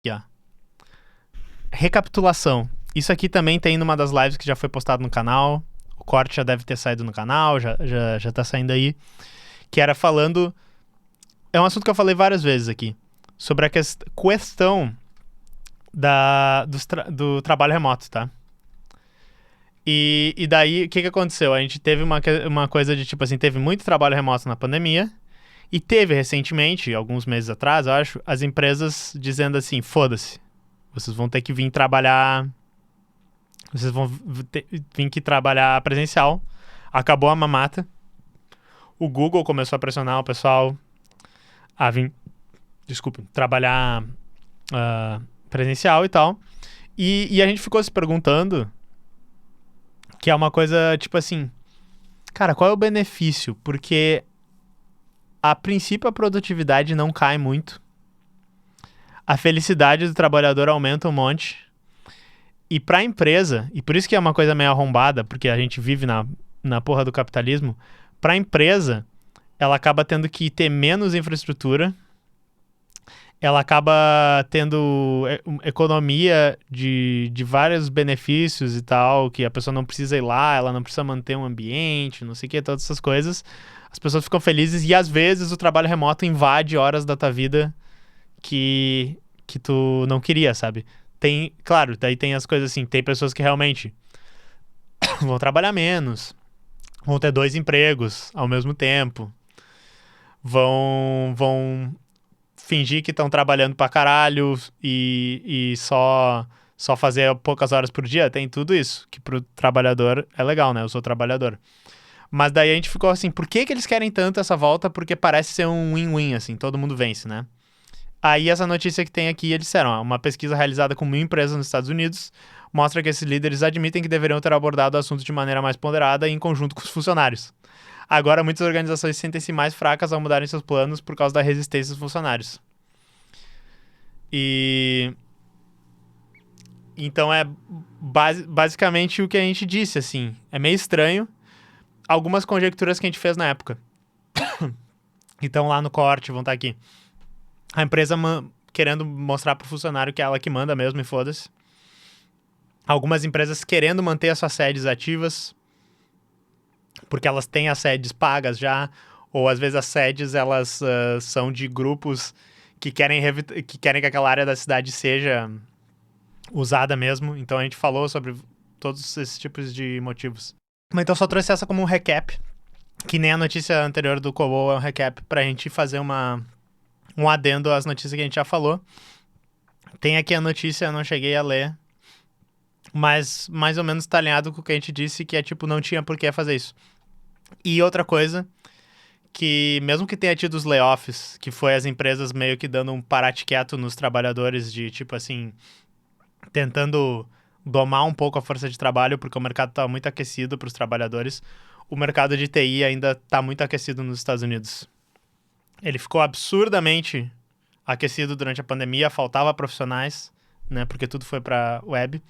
Aqui, ó. Recapitulação. Isso aqui também tem numa das lives que já foi postado no canal. O corte já deve ter saído no canal, já tá saindo aí. Que era falando... É um assunto que eu falei várias vezes aqui. Sobre a questão do trabalho remoto, tá? E daí, o que aconteceu? A gente teve uma coisa de, tipo assim, teve muito trabalho remoto na pandemia. E teve recentemente, alguns meses atrás, eu acho, as empresas dizendo assim, foda-se. Vocês vão ter que vir trabalhar... Vocês vão vir que trabalhar presencial. Acabou a mamata. O Google começou a pressionar o pessoal a vir, trabalhar presencial e tal. E a gente ficou se perguntando, que é uma coisa, tipo assim, cara, qual é o benefício? Porque a princípio a produtividade não cai muito. A felicidade do trabalhador aumenta um monte. E pra empresa, e por isso que é uma coisa meio arrombada, porque a gente vive na porra do capitalismo, pra empresa, ela acaba tendo que ter menos infraestrutura, ela acaba tendo economia de vários benefícios e tal, que a pessoa não precisa ir lá, ela não precisa manter um ambiente, não sei o que, todas essas coisas. As pessoas ficam felizes e às vezes o trabalho remoto invade horas da tua vida que tu não queria, sabe? Claro, daí tem as coisas assim, tem pessoas que realmente vão trabalhar menos, vão ter 2 empregos ao mesmo tempo, vão fingir que estão trabalhando pra caralho e só fazer poucas horas por dia, tem tudo isso, que pro trabalhador é legal, né? Eu sou trabalhador. Mas daí a gente ficou assim, por que eles querem tanto essa volta? Porque parece ser um win-win, assim, todo mundo vence, né? Aí essa notícia que tem aqui, eles disseram, ó, uma pesquisa realizada com 1.000 empresas nos Estados Unidos mostra que esses líderes admitem que deveriam ter abordado o assunto de maneira mais ponderada e em conjunto com os funcionários. Agora, muitas organizações sentem-se mais fracas ao mudarem seus planos por causa da resistência dos funcionários. E... Então é basicamente o que a gente disse, assim. É meio estranho. Algumas conjecturas que a gente fez na época. Então lá no corte, vão estar aqui. A empresa querendo mostrar pro funcionário que é ela que manda mesmo e foda-se. Algumas empresas querendo manter as suas sedes ativas, porque elas têm as sedes pagas já, ou às vezes as sedes elas são de grupos que querem que aquela área da cidade seja usada mesmo. Então a gente falou sobre todos esses tipos de motivos. Mas então só trouxe essa como um recap, que nem a notícia anterior do Kobo é um recap pra gente fazer um adendo às notícias que a gente já falou. Tem aqui a notícia, eu não cheguei a ler, mas mais ou menos tá alinhado com o que a gente disse, que é tipo, não tinha por que fazer isso. E outra coisa, que mesmo que tenha tido os layoffs, que foi as empresas meio que dando um parate quieto nos trabalhadores, de tipo assim, tentando domar um pouco a força de trabalho, porque o mercado tá muito aquecido para os trabalhadores, o mercado de TI ainda tá muito aquecido nos Estados Unidos. Ele ficou absurdamente aquecido durante a pandemia, faltava profissionais, né, porque tudo foi para web.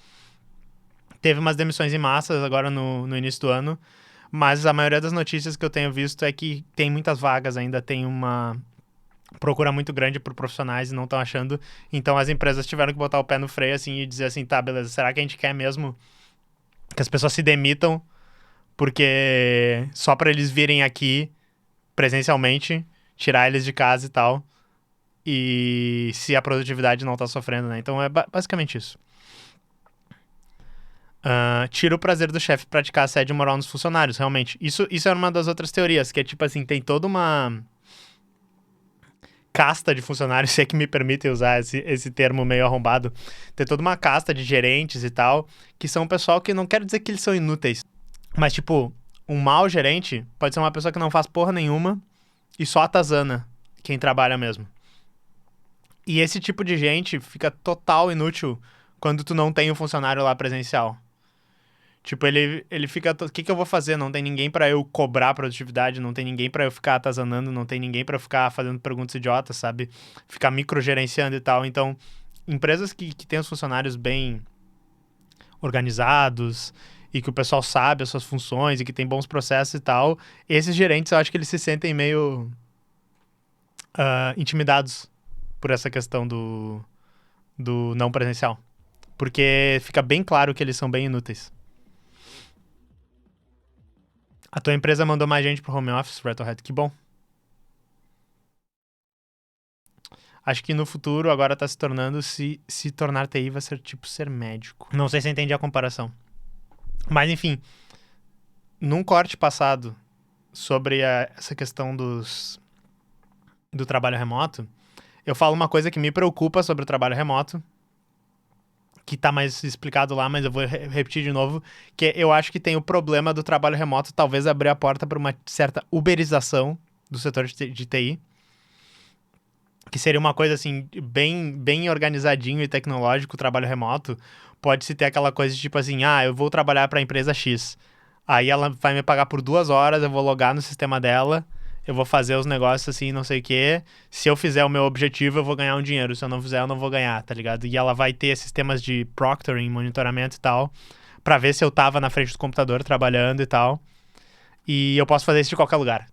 Teve umas demissões em massa agora no início do ano, mas a maioria das notícias que eu tenho visto é que tem muitas vagas ainda, tem uma procura muito grande por profissionais e não estão achando. Então as empresas tiveram que botar o pé no freio assim e dizer assim, tá, beleza, será que a gente quer mesmo que as pessoas se demitam porque só para eles virem aqui presencialmente, tirar eles de casa e tal, e se a produtividade não tá sofrendo, né? Então é basicamente isso. Tira o prazer do chefe praticar assédio moral nos funcionários, realmente. Isso é uma das outras teorias, que é tipo assim, tem toda uma casta de funcionários, se é que me permitem usar esse termo meio arrombado, tem toda uma casta de gerentes e tal, que são um pessoal que não quero dizer que eles são inúteis, mas tipo, um mau gerente pode ser uma pessoa que não faz porra nenhuma e só atazana quem trabalha mesmo. E esse tipo de gente fica total inútil quando tu não tem um funcionário lá presencial. Tipo, ele fica... O que eu vou fazer? Não tem ninguém pra eu cobrar produtividade, não tem ninguém pra eu ficar atazanando, não tem ninguém pra eu ficar fazendo perguntas idiotas, sabe? Ficar microgerenciando e tal. Então, empresas que têm os funcionários bem organizados e que o pessoal sabe as suas funções e que tem bons processos e tal, esses gerentes eu acho que eles se sentem meio intimidados por essa questão do não presencial. Porque fica bem claro que eles são bem inúteis. A tua empresa mandou mais gente pro home office, Rattlehead, que bom. Acho que no futuro agora tá se tornando, se tornar TI vai ser tipo ser médico. Não sei se entendi a comparação. Mas enfim, num corte passado sobre essa questão do trabalho remoto, eu falo uma coisa que me preocupa sobre o trabalho remoto, que tá mais explicado lá, mas eu vou repetir de novo, que eu acho que tem o problema do trabalho remoto talvez abrir a porta para uma certa uberização do setor de TI, que seria uma coisa assim, bem organizadinho e tecnológico o trabalho remoto. Pode-se ter aquela coisa de tipo assim, eu vou trabalhar para a empresa X, aí ela vai me pagar por 2 horas, eu vou logar no sistema dela, eu vou fazer os negócios assim, não sei o quê. Se eu fizer o meu objetivo, eu vou ganhar um dinheiro. Se eu não fizer, eu não vou ganhar, tá ligado? E ela vai ter sistemas de proctoring, monitoramento e tal, pra ver se eu tava na frente do computador trabalhando e tal. E eu posso fazer isso de qualquer lugar.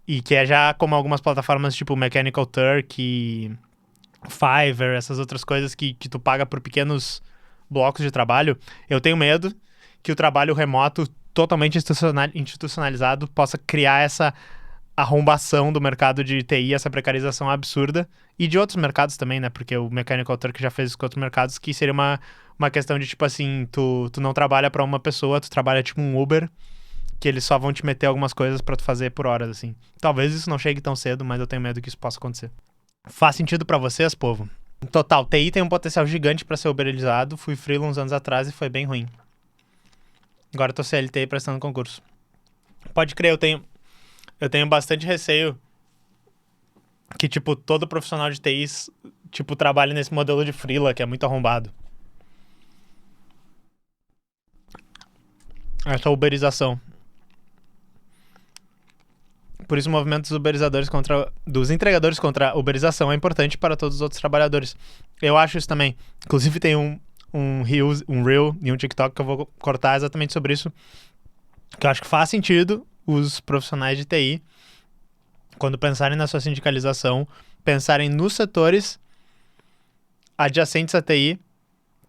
E que é já como algumas plataformas tipo Mechanical Turk, Fiverr, essas outras coisas que tu paga por pequenos blocos de trabalho. Eu tenho medo que o trabalho remoto totalmente institucionalizado possa criar essa arrombação do mercado de TI, essa precarização absurda, e de outros mercados também, né, porque o Mechanical Turk já fez isso com outros mercados, que seria uma questão de, tipo assim, tu não trabalha pra uma pessoa, tu trabalha tipo um Uber, que eles só vão te meter algumas coisas pra tu fazer por horas, assim. Talvez isso não chegue tão cedo, mas eu tenho medo que isso possa acontecer. Faz sentido pra vocês, povo? Total, TI tem um potencial gigante pra ser uberizado, fui freela uns anos atrás e foi bem ruim. Agora eu tô CLT prestando concurso. Pode crer, eu tenho bastante receio que, tipo, todo profissional de TI, tipo, trabalhe nesse modelo de freela, que é muito arrombado. Essa uberização. Por isso o movimento dos entregadores contra a uberização é importante para todos os outros trabalhadores. Eu acho isso também. Inclusive tem um Reel e um TikTok que eu vou cortar exatamente sobre isso, que eu acho que faz sentido os profissionais de TI, quando pensarem na sua sindicalização, pensarem nos setores adjacentes à TI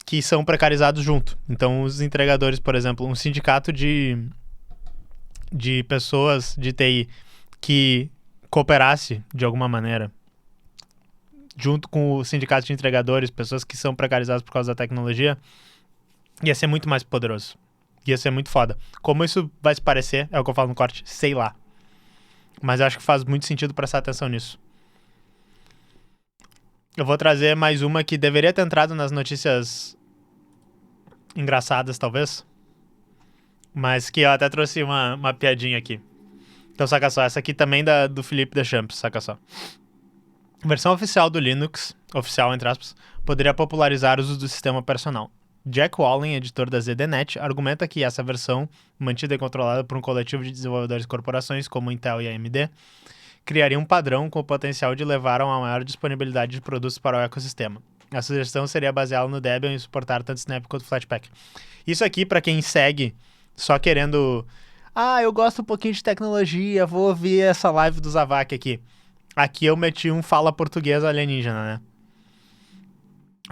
que são precarizados junto. Então, os entregadores, por exemplo, um sindicato de pessoas de TI que cooperasse de alguma maneira, junto com o sindicato de entregadores, pessoas que são precarizadas por causa da tecnologia, ia ser muito mais poderoso. Ia ser muito foda. Como isso vai se parecer, é o que eu falo no corte, sei lá. Mas eu acho que faz muito sentido prestar atenção nisso. Eu vou trazer mais uma que deveria ter entrado nas notícias engraçadas, talvez. Mas que eu até trouxe uma piadinha aqui. Então, saca só. Essa aqui também do Felipe Deschamps, saca só. Versão oficial do Linux, oficial entre aspas, poderia popularizar o uso do sistema operacional. Jack Wallen, editor da ZDNet, argumenta que essa versão, mantida e controlada por um coletivo de desenvolvedores e corporações como Intel e AMD, criaria um padrão com o potencial de levar a uma maior disponibilidade de produtos para o ecossistema. A sugestão seria baseá-la no Debian e suportar tanto Snap quanto Flatpak. Isso aqui, para quem segue só querendo... eu gosto um pouquinho de tecnologia, vou ouvir essa live do Zavak aqui. Aqui eu meti um fala português alienígena, né?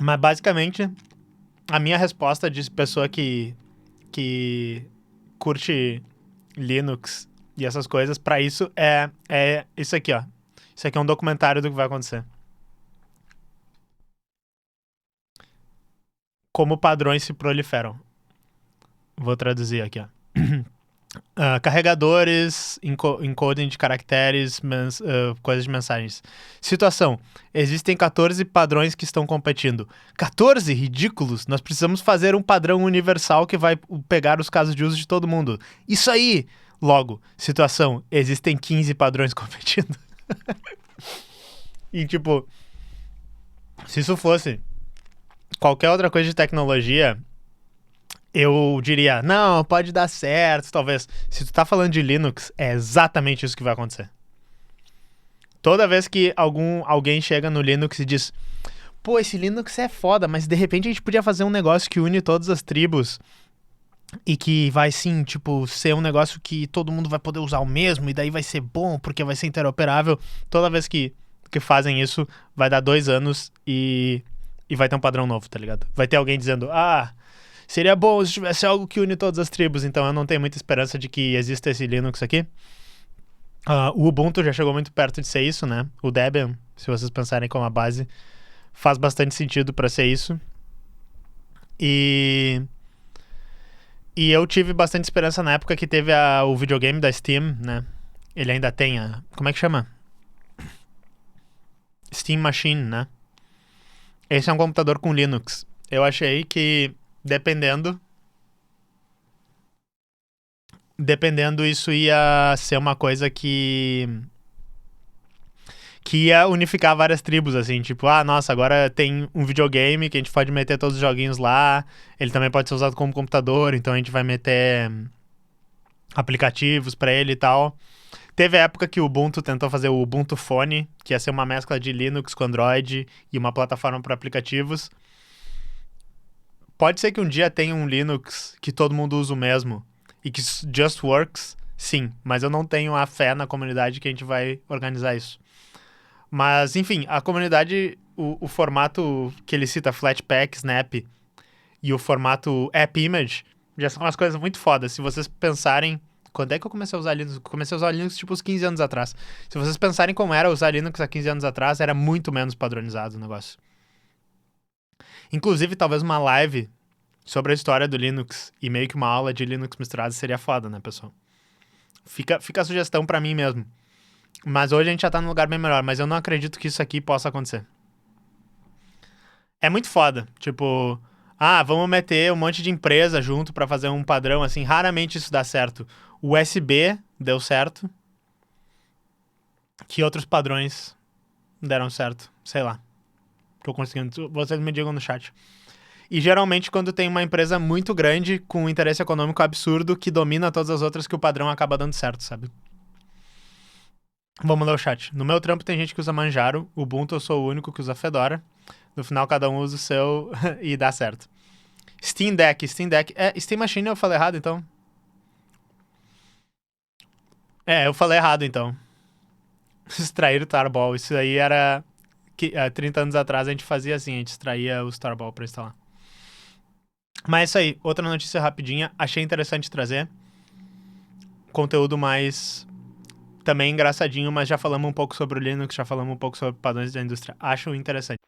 Mas basicamente, a minha resposta de pessoa que curte Linux e essas coisas, pra isso é isso aqui, ó. Isso aqui é um documentário do que vai acontecer. Como padrões se proliferam. Vou traduzir aqui, ó. Carregadores, encoding de caracteres, coisas de mensagens. Situação. Existem 14 padrões que estão competindo. 14? Ridículos. Nós precisamos fazer um padrão universal que vai pegar os casos de uso de todo mundo. Isso aí! Logo, situação. Existem 15 padrões competindo. E tipo, se isso fosse qualquer outra coisa de tecnologia, eu diria, não, pode dar certo, talvez. Se tu tá falando de Linux, é exatamente isso que vai acontecer. Toda vez que alguém chega no Linux e diz, pô, esse Linux é foda, mas de repente a gente podia fazer um negócio que une todas as tribos e que vai sim, tipo, ser um negócio que todo mundo vai poder usar o mesmo e daí vai ser bom porque vai ser interoperável. Toda vez que fazem isso, vai dar 2 anos e e vai ter um padrão novo, tá ligado? Vai ter alguém dizendo, seria bom se tivesse algo que une todas as tribos, então eu não tenho muita esperança de que exista esse Linux aqui. O Ubuntu já chegou muito perto de ser isso, né? O Debian, se vocês pensarem como a base, faz bastante sentido para ser isso. E eu tive bastante esperança na época que teve o videogame da Steam, né? Ele ainda tem como é que chama? Steam Machine, né? Esse é um computador com Linux. Eu achei que, dependendo, isso ia ser uma coisa que ia unificar várias tribos, assim, tipo, nossa, agora tem um videogame que a gente pode meter todos os joguinhos lá, ele também pode ser usado como computador, então a gente vai meter aplicativos pra ele e tal. Teve a época que o Ubuntu tentou fazer o Ubuntu Phone, que ia ser uma mescla de Linux com Android e uma plataforma para aplicativos. Pode ser que um dia tenha um Linux que todo mundo usa o mesmo e que just works, sim, mas eu não tenho a fé na comunidade que a gente vai organizar isso. Mas, enfim, a comunidade, o formato que ele cita, Flatpak, Snap, e o formato App Image, já são umas coisas muito fodas. Se vocês pensarem... Quando é que eu comecei a usar Linux? Eu comecei a usar Linux, tipo, uns 15 anos atrás. Se vocês pensarem como era usar Linux há 15 anos atrás, era muito menos padronizado o negócio. Inclusive, talvez uma live sobre a história do Linux e meio que uma aula de Linux misturado seria foda, né, pessoal? Fica a sugestão pra mim mesmo. Mas hoje a gente já tá num lugar bem melhor, mas eu não acredito que isso aqui possa acontecer. É muito foda. Tipo, vamos meter um monte de empresa junto pra fazer um padrão, assim. Raramente isso dá certo. O USB deu certo. Que outros padrões deram certo? Sei lá. Tô conseguindo. Vocês me digam no chat. E geralmente quando tem uma empresa muito grande com um interesse econômico absurdo que domina todas as outras, que o padrão acaba dando certo, sabe? Vamos ler o chat. No meu trampo tem gente que usa Manjaro. Ubuntu eu sou o único que usa Fedora. No final cada um usa o seu e dá certo. Steam Deck. Steam Machine eu falei errado, então. Eu falei errado, então. Extrair o Tarball. Isso aí era... 30 anos atrás a gente fazia assim, a gente extraía os Tarball pra instalar. Mas é isso aí. Outra notícia rapidinha. Achei interessante trazer. Conteúdo mais... também engraçadinho, mas já falamos um pouco sobre o Linux, já falamos um pouco sobre padrões da indústria. Acho interessante.